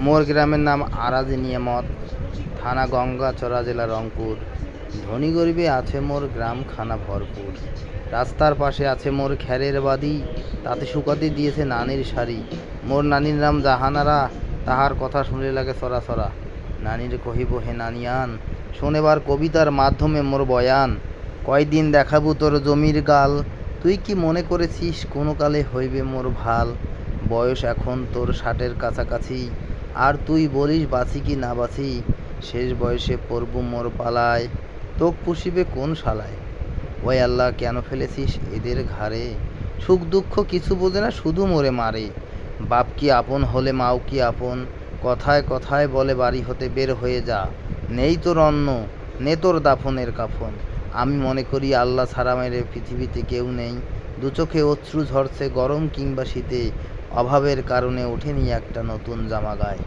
মোর গ্রামের নাম আরাজি নিয়ামত, থানা গঙ্গাচড়া, জেলা রংপুর। ধনী গরিবে আছে মোর গ্রাম খানা ভরপুর। রাস্তার পাশে আছে মোর খ্যারের বাদি, তাতে শুকাতে দিয়েছে নানির শাড়ি। মোর নানির নাম জাহানারা, তাহার কথা শুনলে লাগে সরা সরা। নানির কহিব হে নানিয়ান, শোনেবার কবিতার মাধ্যমে মোর বয়ান। কয়দিন দেখাবো তোর জমির গাল, তুই কি মনে করেছিস কোনো কালে হইবে মোর ভাল। বয়স এখন তোর 60-এর কাছাকাছি, আর তুই বলিস বাঁচি কি না বাঁচি। শেষ বয়সে পড়বো মোর পালায়, তোক পুষিবে কোন শালায়। ওই আল্লাহ কেন ফেলেছিস এদের ঘাড়ে, সুখ দুঃখ কিছু বোঝে না শুধু মোরে মারে। বাপ কি আপন হলে মাও কি আপন, কথায় কথায় বলে বাড়ি হতে বের হয়ে যা। নেই তোর অন্ন, নে তোর দাফনের কাফন। আমি মনে করি আল্লাহ ছাড়া মেরে পৃথিবীতে কেউ নেই। দু চোখে অশ্রু ঝরছে গরম কিংবা শীতে, অভাবের কারণে ওঠেনি একটা নতুন জামা গায়ে।